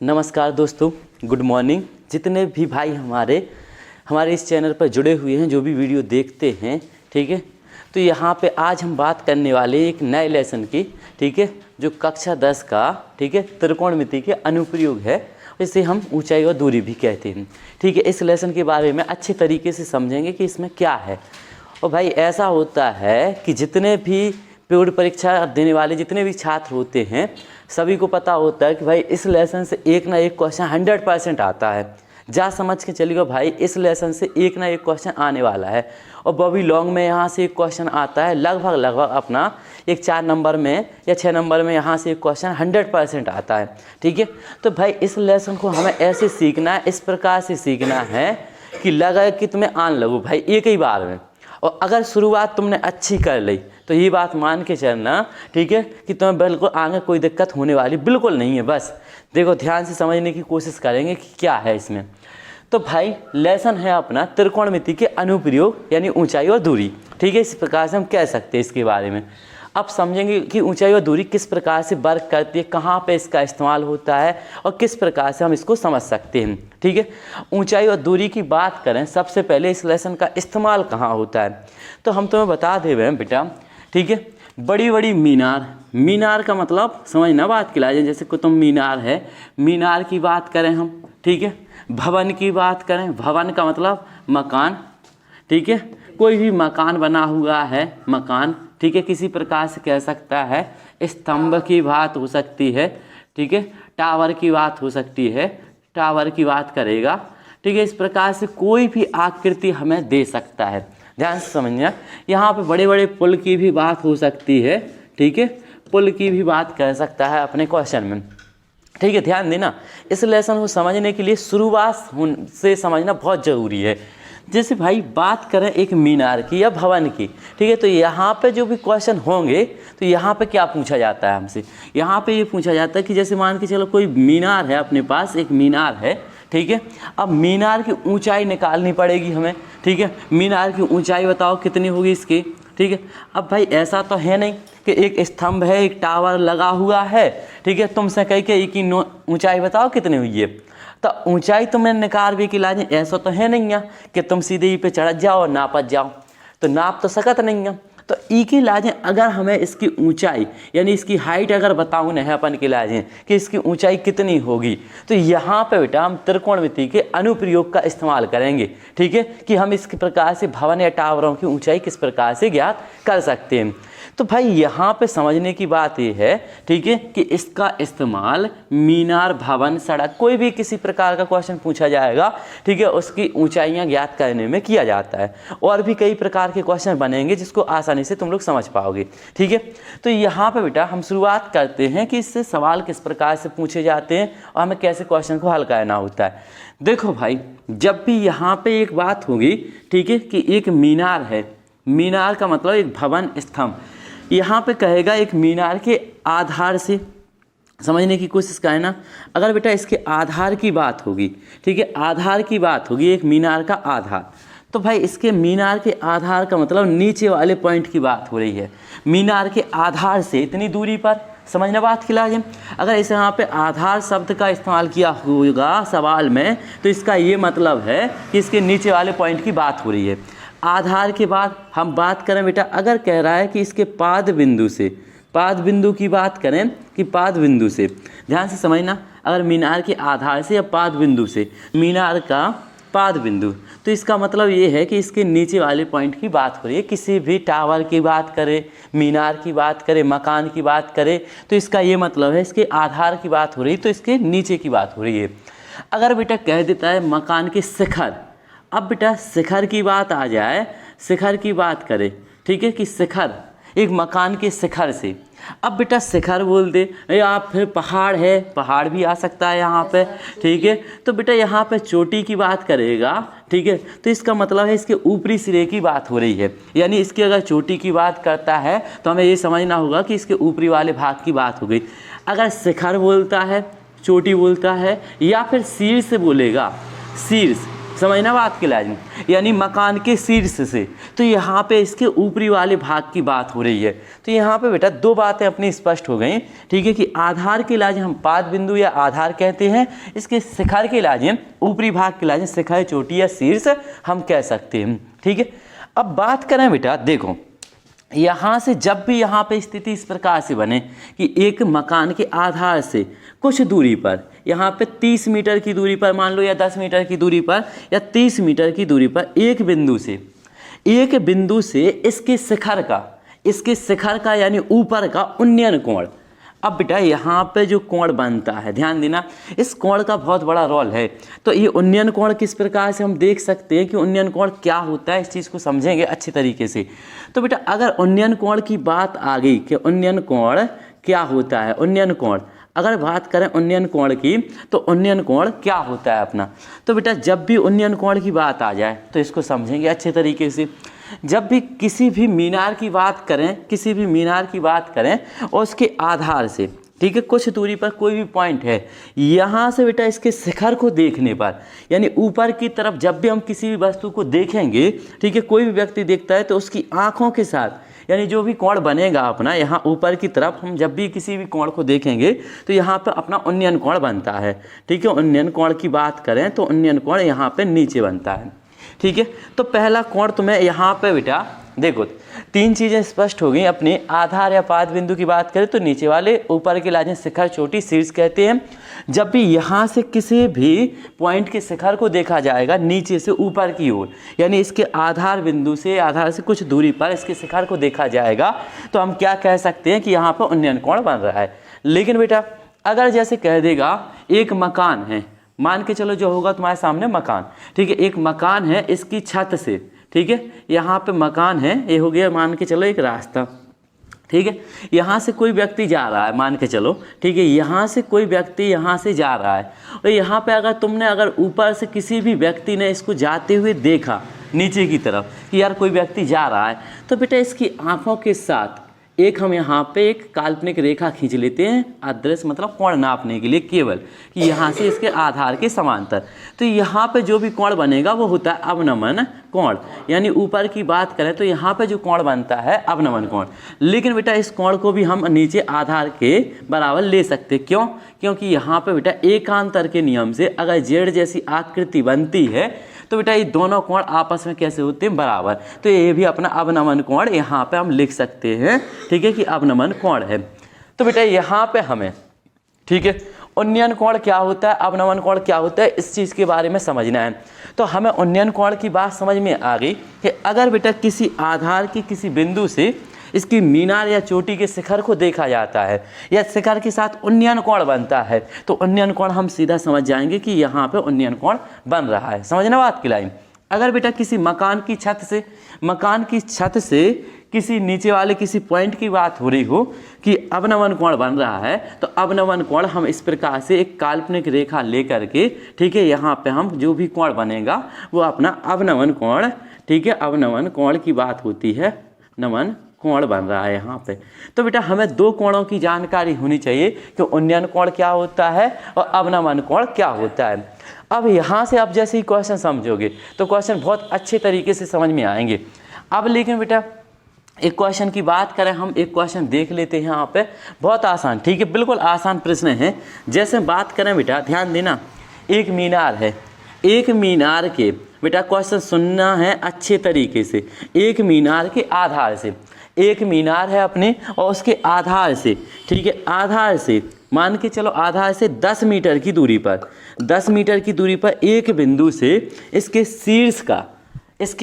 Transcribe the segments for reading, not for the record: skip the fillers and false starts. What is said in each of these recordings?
नमस्कार दोस्तों, good morning. जितने भी भाई हमारे इस चैनल पर जुड़े हुए हैं, जो भी वीडियो देखते हैं, ठीक है। तो यहाँ पे आज हम बात करने वाले एक नए लेसन की, ठीक है, जो कक्षा 10 का, ठीक है, त्रिकोणमिति के अनुप्रयोग है। इसे हम ऊंचाई और दूरी भी कहते हैं, ठीक है। इस लेसन के बारे में अच्छे तरीके से समझेंगे कि इसमें क्या है। और भाई ऐसा होता है कि जितने भी बोर्ड परीक्षा देने वाले जितने भी छात्र होते हैं, सभी को पता होता है कि भाई इस लेसन से एक ना एक क्वेश्चन 100% आता है। जा समझ के चलिएगा भाई, इस लेसन से एक ना एक क्वेश्चन आने वाला है। और बॉबी लॉन्ग में यहाँ से एक क्वेश्चन आता है, लगभग अपना एक 4 नंबर में या 6 नंबर में यहाँ से एक क्वेश्चन 100% आता है, ठीक है। तो भाई इस लेसन को हमें ऐसे सीखना है, इस प्रकार से सीखना है कि लगा कि तुम्हें आन लगो भाई एक ही बार में। और अगर शुरुआत तुमने अच्छी कर ली तो ये बात मान के चलना, ठीक है, कि तुम्हें बिल्कुल आगे कोई दिक्कत होने वाली बिल्कुल नहीं है। बस देखो, ध्यान से समझने की कोशिश करेंगे कि क्या है इसमें। तो भाई लेसन है अपना त्रिकोणमिति के अनुप्रयोग, यानी ऊंचाई और दूरी, ठीक है। इस प्रकार से हम कह सकते हैं इसके बारे में। अब समझेंगे कि ऊंचाई और दूरी किस प्रकार से वर्क करती है, कहाँ पे इसका इस्तेमाल होता है और किस प्रकार से हम इसको समझ सकते हैं, ठीक है। ऊंचाई और दूरी की बात करें, सबसे पहले इस लेसन का इस्तेमाल कहाँ होता है, तो हम तुम्हें बता दे रहे हैं बेटा, ठीक है। बड़ी बड़ी मीनार का मतलब समझना बात की लाजे, जैसे कुतुब मीनार है, मीनार की बात करें हम, ठीक है। भवन की बात करें, भवन का मतलब मकान, ठीक है। कोई भी मकान बना हुआ है, मकान, ठीक है, किसी प्रकार से कह सकता है। स्तंभ की बात हो सकती है, ठीक है। टावर की बात हो सकती है, टावर की बात करेगा, ठीक है। इस प्रकार से कोई भी आकृति हमें दे सकता है। ध्यान से समझना, यहाँ पे बड़े बड़े पुल की भी बात हो सकती है, ठीक है। पुल की भी बात कर सकता है अपने क्वेश्चन में, ठीक है। ध्यान देना, इस लेसन को समझने के लिए शुरुआत से समझना बहुत ज़रूरी है। जैसे भाई बात करें एक मीनार की या भवन की, ठीक है, तो यहाँ पे जो भी क्वेश्चन होंगे, तो यहाँ पे क्या पूछा जाता है हमसे, यहाँ पे ये पूछा जाता है कि जैसे मान के चलो कोई मीनार है, अपने पास एक मीनार है, ठीक है। अब मीनार की ऊंचाई निकालनी पड़ेगी हमें, ठीक है। मीनार की ऊंचाई बताओ कितनी होगी इसकी, ठीक है। अब भाई ऐसा तो है नहीं कि एक स्तंभ है, एक टावर लगा हुआ है, ठीक है, तुमसे कह के एक ही ऊंचाई बताओ कितनी हुई है। तो ऊंचाई तुम्हें निकाल भी कि लाजे, ऐसा तो है नहीं है कि तुम सीधे ही पे चढ़ जाओ और नापत जाओ, तो नाप तो सकत नहीं है। तो ई की लाजें अगर हमें इसकी ऊंचाई यानी इसकी हाइट अगर बताऊँ न है अपन की लाजें कि इसकी ऊंचाई कितनी होगी, तो यहाँ पे बेटा हम त्रिकोणमिति के अनुप्रयोग का इस्तेमाल करेंगे, ठीक है, कि हम इस प्रकार से भवन या टावरों की ऊंचाई किस प्रकार से ज्ञात कर सकते हैं। तो भाई यहाँ पे समझने की बात ये है, ठीक है, कि इसका इस्तेमाल मीनार, भवन, सड़क, कोई भी किसी प्रकार का क्वेश्चन पूछा जाएगा, ठीक है, उसकी ऊंचाइयाँ ज्ञात करने में किया जाता है। और भी कई प्रकार के क्वेश्चन बनेंगे जिसको आसानी से तुम लोग समझ पाओगे, ठीक है। तो यहाँ पे बेटा हम शुरुआत करते हैं कि इससे सवाल किस प्रकार से पूछे जाते हैं और हमें कैसे क्वेश्चन को हल करना होता है। देखो भाई, जब भी यहाँ पे एक बात होगी, ठीक है, कि एक मीनार है, मीनार का मतलब एक भवन, स्तंभ, यहाँ पे कहेगा एक मीनार के आधार से समझने की कोशिश करना। अगर बेटा इसके आधार की बात होगी, ठीक है, आधार की बात होगी एक मीनार का आधार, तो भाई इसके मीनार के आधार का मतलब नीचे वाले पॉइंट की बात हो रही है। मीनार के आधार से इतनी दूरी पर, समझना बात की लाजिम। अगर इस यहाँ पे आधार शब्द का इस्तेमाल किया होगा सवाल में, तो इसका ये मतलब है कि इसके नीचे वाले पॉइंट की बात हो रही है। आधार के बाद हम बात करें बेटा, अगर कह रहा है कि इसके पाद बिंदु से, पाद बिंदु की बात करें कि पाद बिंदु से, ध्यान से समझना, अगर मीनार के आधार से या पाद बिंदु से, मीनार का पाद बिंदु, तो इसका मतलब ये है कि इसके नीचे वाले पॉइंट की बात हो रही है। किसी भी टावर की बात करें, मीनार की बात करें, मकान की बात करें, तो इसका ये मतलब है इसके आधार की बात हो रही है, तो इसके नीचे की बात हो रही है। अगर बेटा कह देता है मकान के शिखर, अब बेटा शिखर की बात आ जाए, शिखर की बात करें, ठीक है, कि शिखर एक मकान के शिखर से, अब बेटा शिखर बोल दे या फिर पहाड़ है, पहाड़ भी आ सकता है यहाँ पे, ठीक है। तो बेटा यहाँ पे चोटी की बात करेगा, ठीक है, तो इसका मतलब है इसके ऊपरी सिरे की बात हो रही है। यानी इसकी अगर चोटी की बात करता है तो हमें ये समझना होगा कि इसके ऊपरी वाले भाग की बात हो गई। अगर शिखर बोलता है, चोटी बोलता है, या फिर शीर्ष बोलेगा, शीर्ष, समझना बात के लाजिम, यानी मकान के शीर्ष से। तो यहाँ पे इसके ऊपरी वाले भाग की बात हो रही है। तो यहाँ पे बेटा दो बातें अपनी स्पष्ट हो गई, ठीक है, कि आधार के लाजिम हम पाद बिंदु या आधार कहते हैं, इसके शिखर के लाजिम ऊपरी भाग के लाजिम शिखर, चोटी या शीर्ष हम कह सकते हैं, ठीक है। अब बात करें बेटा, देखो यहाँ से जब भी यहाँ पे स्थिति इस प्रकार से बने कि एक मकान के आधार से कुछ दूरी पर, यहाँ पे 30 मीटर की दूरी पर मान लो, या 10 मीटर की दूरी पर, या 30 मीटर की दूरी पर एक बिंदु से इसके शिखर का यानी ऊपर का उन्नयन कोण। अब बेटा यहाँ पे जो कोण बनता है, ध्यान देना, इस कोण का बहुत बड़ा रोल है। तो ये उन्नयन कोण किस प्रकार से हम देख सकते हैं कि उन्नयन कोण क्या होता है, इस चीज़ को समझेंगे अच्छे तरीके से। तो बेटा अगर उन्नयन कोण की बात आ गई कि उन्नयन कोण क्या होता है, उन्नयन कोण अगर बात करें उन्नयन कोण की, तो उन्नयन कोण क्या होता है अपना। तो बेटा जब भी उन्नयन कोण की बात आ जाए तो इसको समझेंगे अच्छे तरीके से। जब भी किसी भी मीनार की बात करें और उसके आधार से, ठीक है, कुछ दूरी पर कोई भी पॉइंट है, यहाँ से बेटा इसके शिखर को देखने पर, यानी ऊपर की तरफ जब भी हम किसी भी वस्तु को देखेंगे, ठीक है, कोई भी व्यक्ति देखता है तो उसकी आँखों के साथ, यानी जो भी कोण बनेगा अपना यहाँ ऊपर की तरफ, हम जब भी किसी भी कोण को देखेंगे तो यहाँ पर अपना उन्नयन कोण बनता है, ठीक है। उन्नयन कोण की बात करें तो उन्नयन कोण यहाँ पे नीचे बनता है, ठीक है। तो पहला कोण तुम्हें यहाँ पे बेटा देखो, तीन चीज़ें स्पष्ट हो गई अपने आधार या पाद बिंदु की बात करें तो नीचे वाले, ऊपर के लाजिम शिखर, चोटी, शीर्ष कहते हैं। जब भी यहाँ से किसी भी पॉइंट के शिखर को देखा जाएगा नीचे से ऊपर की ओर, यानी इसके आधार बिंदु से, आधार से कुछ दूरी पर इसके शिखर को देखा जाएगा, तो हम क्या कह सकते हैं कि यहाँ पर उन्नयन कोण बन रहा है। लेकिन बेटा अगर जैसे कह देगा एक मकान है, मान के चलो जो होगा तुम्हारे सामने मकान, ठीक है, एक मकान है, इसकी छत से, ठीक है, यहाँ पे मकान है, ये हो गया मान के चलो एक रास्ता, ठीक है, यहाँ से कोई व्यक्ति जा रहा है, मान के चलो, ठीक है, यहाँ से कोई व्यक्ति यहाँ से जा रहा है, और यहाँ पे अगर ऊपर से किसी भी व्यक्ति ने इसको जाते हुए देखा नीचे की तरफ कि यार कोई व्यक्ति जा रहा है, तो बेटा इसकी आँखों के साथ एक हम यहाँ पे एक काल्पनिक रेखा खींच लेते हैं, अदृश्य मतलब कोण नापने के लिए, केवल कि यहाँ से इसके आधार के समांतर। तो यहाँ पे जो भी कोण बनेगा वो होता है अवनमन कोण, यानी ऊपर की बात करें तो यहाँ पे जो कोण बनता है अवनमन कोण। लेकिन बेटा इस कोण को भी हम नीचे आधार के बराबर ले सकते, क्यों? क्योंकि यहाँ पे बेटा एकांतर के नियम से अगर जेड जैसी आकृति बनती है तो बेटा ये दोनों कोण आपस में कैसे होते हैं, बराबर। तो ये भी अपना अवनमन कोण यहाँ पे हम लिख सकते हैं, ठीक है, कि अवनमन कोण है। तो बेटा यहाँ पे हमें, ठीक है, उन्नयन कोण क्या होता है, अवनमन कोण क्या होता है, इस चीज़ के बारे में समझना है। तो हमें उन्नयन कोण की बात समझ में आ गई कि अगर बेटा किसी आधार की किसी बिंदु से इसकी मीनार या चोटी के शिखर को देखा जाता है या शिखर के साथ उन्नयन कोण बनता है, तो उन्नयन कोण हम सीधा समझ जाएंगे कि यहाँ पे उन्नयन कोण बन रहा है। समझना बात की लाइन। अगर बेटा किसी मकान की छत से किसी नीचे वाले किसी पॉइंट की बात हो रही हो कि अवनमन कोण बन रहा है, तो अवनमन कोण हम इस प्रकार से एक काल्पनिक रेखा लेकर के, ठीक है, यहाँ पे हम जो भी कोण बनेगा वो अपना अवनमन कोण, ठीक है, अवनमन कोण की बात होती है, नमन कोण बन रहा है यहाँ पे। तो बेटा हमें दो कोणों की जानकारी होनी चाहिए कि उन्नयन कोण क्या होता है और अवनमन कोण क्या होता है। अब यहाँ से आप जैसे ही क्वेश्चन समझोगे तो क्वेश्चन बहुत अच्छे तरीके से समझ में आएंगे। अब लेकिन बेटा एक क्वेश्चन की बात करें, हम एक क्वेश्चन देख लेते हैं यहाँ पे, बहुत आसान, ठीक है, बिल्कुल आसान प्रश्न है। जैसे बात करें बेटा, ध्यान देना, एक मीनार है, एक मीनार के, बेटा क्वेश्चन सुनना है अच्छे तरीके से, एक मीनार के आधार से, एक मीनार है अपने और उसके आधार से, ठीक है, आधार से मान के चलो आधार से 10 मीटर की दूरी पर, 10 मीटर की दूरी पर एक बिंदु से इसके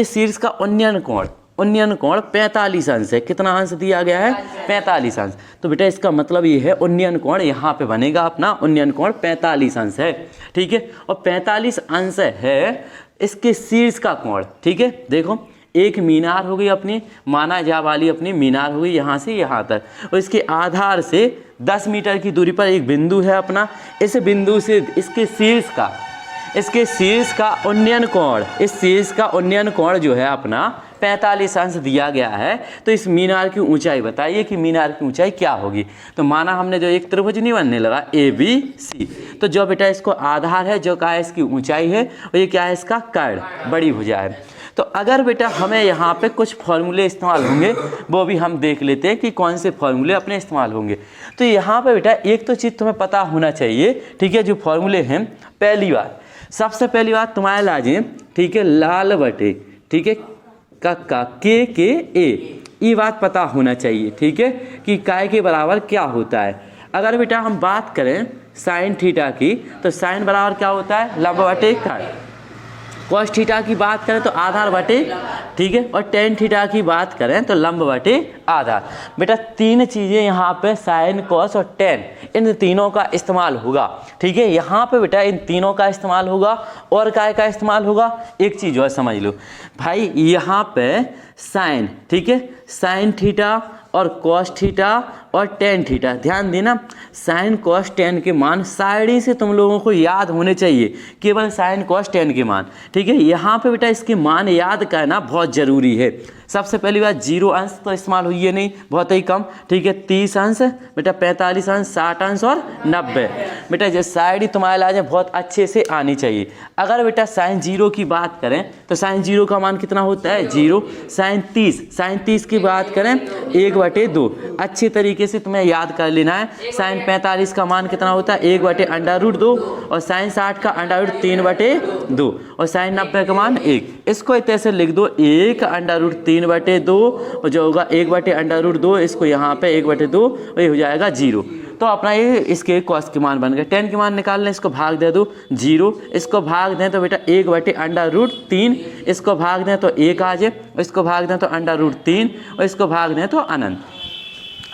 शीर्ष का उन्नयन कोण 45 अंश है। कितना अंश दिया गया है? 45 अंश। तो बेटा इसका मतलब ये है उन्नयन कोण यहाँ पे बनेगा अपना, उन्नयन कोण 45 अंश है, ठीक है, और 45 अंश है इसके शीर्ष का कोण, ठीक है। देखो एक मीनार हो गई अपनी, माना जा वाली अपनी मीनार हो गई यहाँ से यहाँ तक, और इसके आधार से 10 मीटर की दूरी पर एक बिंदु है अपना, इस बिंदु से इसके शीर्ष का उन्नयन कोण, इस शीर्ष का उन्नयन कोण जो है अपना 45 अंश दिया गया है, तो इस मीनार की ऊंचाई बताइए कि मीनार की ऊंचाई क्या होगी। तो माना हमने जो एक त्रिभुज नहीं बनने लगा ABC, तो जो बेटा इसको आधार है, जो क्या है इसकी ऊंचाई है, और ये क्या है इसका कर्ण, बड़ी भुजा है। तो अगर बेटा हमें यहाँ पे कुछ फॉर्मूले इस्तेमाल होंगे, वो भी हम देख लेते हैं कि कौन से फॉर्मूले अपने इस्तेमाल होंगे। तो यहाँ पे बेटा एक तो चीज़ तुम्हें पता होना चाहिए, ठीक है, जो फॉर्मूले हैं। पहली बात, सबसे पहली बात तुम्हारे लाजे, ठीक है, लाल बटे, ठीक है, का के ए, ये बात पता होना चाहिए, ठीक है, कि काय के बराबर क्या होता है। अगर बेटा हम बात करें साइन थीटा की, तो साइन बराबर क्या होता है, लंब बटे कर्ण। कॉस थीटा की बात करें तो आधार बटे, ठीक है, और टेन थीटा की बात करें तो लंब बटे आधार। बेटा तीन चीज़ें यहाँ पे साइन, कॉस और टेन, इन तीनों का इस्तेमाल होगा, ठीक है। यहाँ पे बेटा इन तीनों का इस्तेमाल होगा, और काय का इस्तेमाल होगा, एक चीज़ और समझ लो भाई, यहाँ पे साइन, ठीक है, साइन थीटा और कॉस थीटा और टेन थीटा, ध्यान देना, साइन कॉस टेन के मान साइड से तुम लोगों को याद होने चाहिए, केवल साइन कॉस टेन के मान, ठीक है। यहाँ पे बेटा इसके मान याद करना बहुत ज़रूरी है। सबसे पहली बात, 0 अंश तो इस्तेमाल हुई है नहीं, बहुत ही कम, ठीक है। 30 अंश बेटा, 45 अंश, 60 अंश और 90 बेटा, जो साइड ही तुम्हारे लाज बहुत अच्छे से आनी चाहिए। अगर बेटा साइन 0 की बात करें तो साइन 0 का मान कितना होता है, 0। साइन 30 की बात करें 1/2, अच्छे तरीके से तुम्हें याद कर लेना है। साइन 45 का मान कितना होता है, 1/√2, और साइन 60 का √3/2, और साइन 90 का मान 1। इसको इतने से लिख दो, 1/3/2, और जो होगा 1/√2, इसको यहाँ पे 1/2, और ये हो जाएगा 0। तो अपना ये इसके कॉस के मान बन गए। टेन के मान निकालने, इसको भाग दे दो 0, इसको भाग दें तो बेटा 1/√3, इसको भाग दें तो 1 आ जाए, इसको भाग दें तो √3, और इसको भाग दें तो अनंत।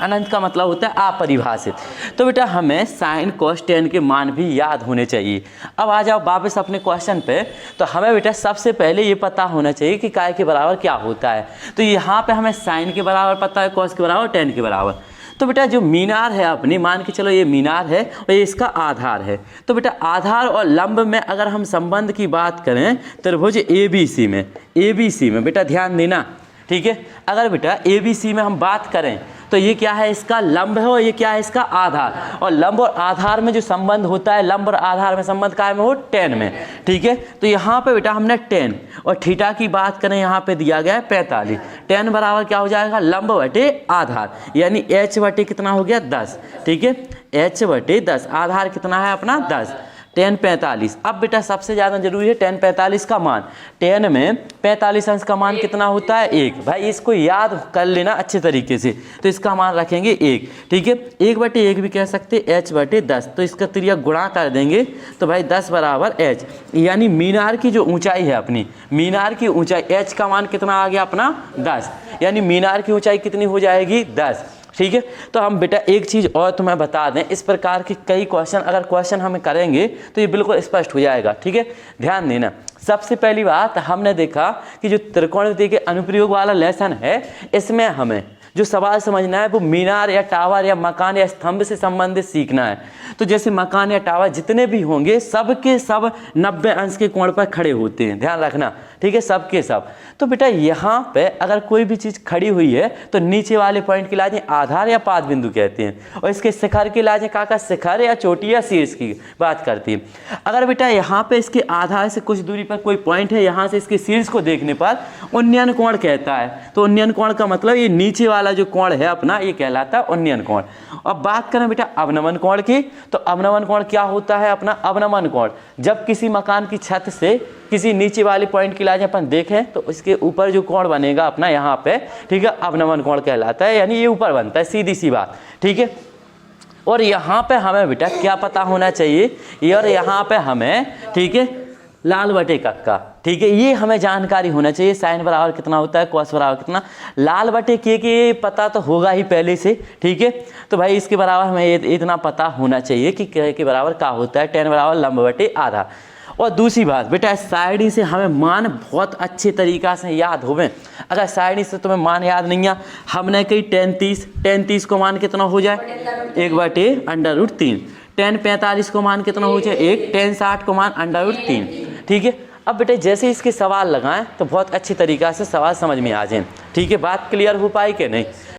अनंत का मतलब होता है अपरिभाषित। तो बेटा हमें साइन कॉस टेन के मान भी याद होने चाहिए। अब आ जाओ वापस अपने क्वेश्चन पे। तो हमें बेटा सबसे पहले ये पता होना चाहिए कि काय के बराबर क्या होता है। तो यहाँ पे हमें साइन के बराबर पता है, कॉस के बराबर, टेन के बराबर। तो बेटा जो मीनार है अपनी, मान के चलो ये मीनार है और ये इसका आधार है। तो बेटा आधार और लंब में अगर हम संबंध की बात करें, त्रिभुज ABC में बेटा ध्यान देना, ठीक है। अगर बेटा ABC में हम बात करें तो ये क्या है, इसका लंब है, और ये क्या है, इसका आधार। और लंब और आधार में जो संबंध होता है, लंब और आधार में संबंध काय में हो, टेन में, ठीक है। तो यहाँ पे बेटा हमने टेन और थीटा की बात करें, यहाँ पे दिया गया है 45। टेन बराबर क्या हो जाएगा, लंब बटे आधार, यानी h बटे कितना हो गया, 10, ठीक है, h बटे 10। आधार कितना है अपना, 10। टेन 45। अब बेटा सबसे ज़्यादा जरूरी है टेन 45 का मान। टेन में 45 अंश का मान कितना होता है, 1। भाई इसको याद कर लेना अच्छे तरीके से। तो इसका मान रखेंगे 1, ठीक है। 1/1 भी कह सकते, h/10। तो इसका त्रिया गुणा कर देंगे तो भाई 10 बराबर h, यानी मीनार की जो ऊंचाई है अपनी, मीनार की ऊंचाई, h का मान कितना आ गया अपना, 10, यानी मीनार की ऊंचाई कितनी हो जाएगी, 10, ठीक है। तो हम बेटा एक चीज़ और तुम्हें बता दें, इस प्रकार के कई क्वेश्चन अगर क्वेश्चन हमें करेंगे तो ये बिल्कुल स्पष्ट हो जाएगा, ठीक है। ध्यान देना, सबसे पहली बात हमने देखा कि जो त्रिकोणमिति के अनुप्रयोग वाला लेसन है, इसमें हमें जो सवाल समझना है वो मीनार या टावर या मकान या स्तंभ से संबंधित सीखना है। तो जैसे मकान या टावर जितने भी होंगे सब के सब 90 अंश के कोण पर खड़े होते हैं, ध्यान रखना, ठीक है, सब के सब। तो बेटा यहाँ पे अगर कोई भी चीज़ खड़ी हुई है तो नीचे वाले पॉइंट की लाजें आधार या पाद बिंदु कहते हैं, और इसके शिखर की लाजें का शिखर या चोटी या शीर्ष की बात करती है। अगर बेटा यहाँ पे इसके आधार से कुछ दूरी पर कोई पॉइंट है, यहाँ से इसके शीर्ष को देखने पर उन्नयन कोण कहता है। तो उन्नयन कोण का मतलब ये नीचे वाला जो कोण है अपना, ये कहलाता है उन्नयन कोण। अब बात करें बेटा अवनमन कोण की, तो अवनमन कोण क्या होता है अपना, अवनमन कोण जब किसी मकान की छत से किसी नीचे वाले पॉइंट की लाज अपन देखें तो इसके ऊपर जो कोण बनेगा अपना यहाँ पे, ठीक है, अवनमन कोण कहलाता है, यानी ये ऊपर बनता है, सीधी सी बात, ठीक है। और यहाँ पे हमें बेटा क्या पता होना चाहिए, ये और यहाँ पे हमें, ठीक है, लाल बटे कक्का, ठीक है, ये हमें जानकारी होना चाहिए। साइन बराबर कितना होता है, कॉस बराबर कितना, लाल बटे के पता तो होगा ही पहले से, ठीक है। तो भाई इसके बराबर हमें इतना पता होना चाहिए कि के बराबर क्या होता है, टेन बराबर लंब बटे आधा। और दूसरी बात बेटा साइड से हमें मान बहुत अच्छे तरीक़ा से याद होवे। अगर साइड से तुम्हें मान याद नहीं है, हमने कही टेन 30 को मान कितना हो जाए, 1/√3। टेन 45 को मान कितना हो जाए, 1। टेन 60 को मान √3, ठीक है। अब बेटे जैसे इसके सवाल लगाएं तो बहुत अच्छी तरीक़ा से सवाल समझ में आ जाए। ठीक है, बात क्लियर हो पाई कि नहीं?